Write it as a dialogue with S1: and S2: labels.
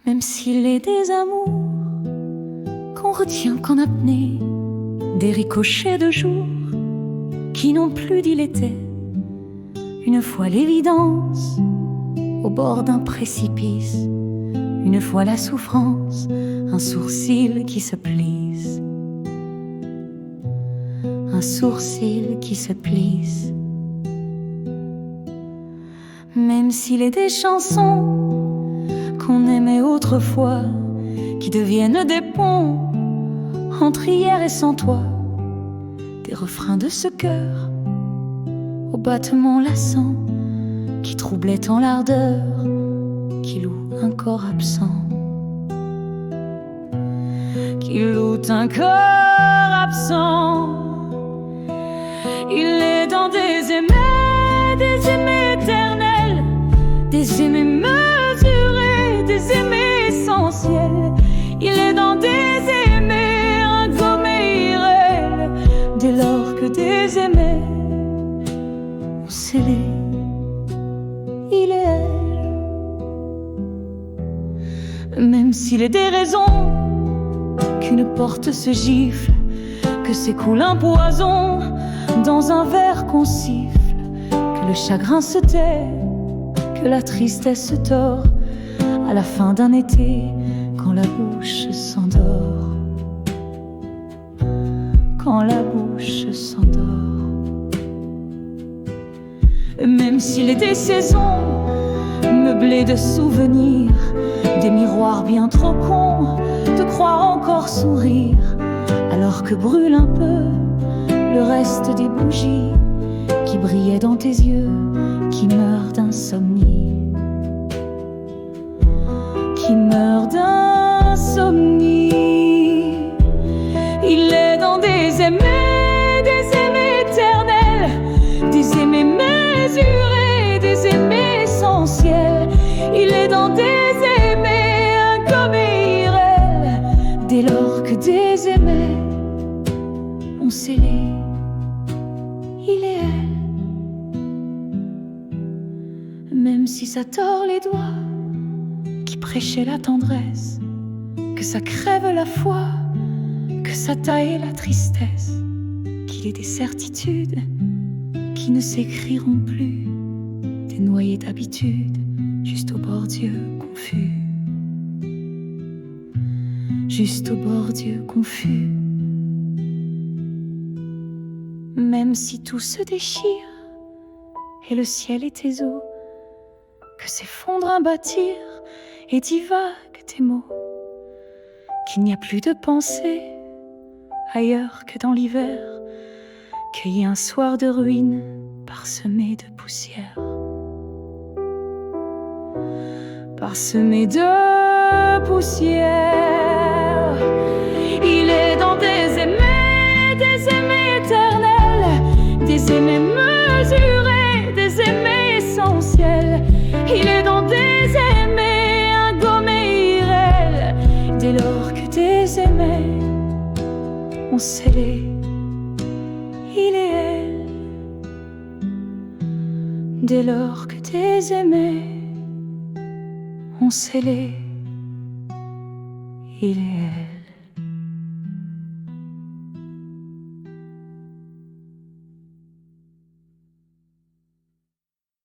S1: Même s'il est des amours qu'on retient qu'en apnée, des ricochets de jour qui n'ont plus dit l'été. Une fois l'évidence au bord d'un précipice, une fois la souffrance, un sourcil qui se plisse, un sourcil qui se plisse. Même s'il est des chansons qu'on aimait autrefois, qui deviennent des ponts entre hier et sans toi, des refrains de ce cœur au battement lassant qui troublait tant l'ardeur, qui loue un corps absent, qui loue un corps absent. Il est dans des aimés éternels, des aimés mesurés, des aimés essentiels. Il est dans des aimés ingommés irréels, dès lors que des aimés ont scellé, il et elle. Même s'il est des raisons qu'une porte se gifle, que s'écoule un poison dans un verre qu'on siffle, que le chagrin se tait, que la tristesse se tord à la fin d'un été, quand la bouche s'endort, quand la bouche s'endort. Même s'il est des saisons meublées de souvenirs, des miroirs bien trop cons de croire encore sourire, alors que brûle un peu le reste des bougies qui brillaient dans tes yeux, qui meurent d'insomnie, qui meurent d'insomnie. Il est dans des aimés éternels, des aimés mesurés, des aimés essentiels. Il est dans des aimés ingommés irréels, dès lors que des aimés ont scellé, il et elle. Même si ça tord les doigts qui prêchaient la tendresse, que ça crève la foi, que ça taille la tristesse, qu'il est des certitudes qui ne s'écriront plus, des noyés d'habitude juste au bord d'yeux confus, juste au bord d'yeux confus. Même si tout se déchire et le ciel et tes eaux, que s'effondre un bâtir et divaguent tes mots, qu'il n'y a plus de pensée ailleurs que dans l'hiver, cueilli un soir de ruines parsemé de poussière, parsemé de poussière. Il est dans des aimés éternels, des aimés mesurés, des aimés essentiels. Il est dans des aimés ingommés irréels, dès lors que des aimés ont scellé, il et elle. Dès lors que des aimés ont scellé, il et elle.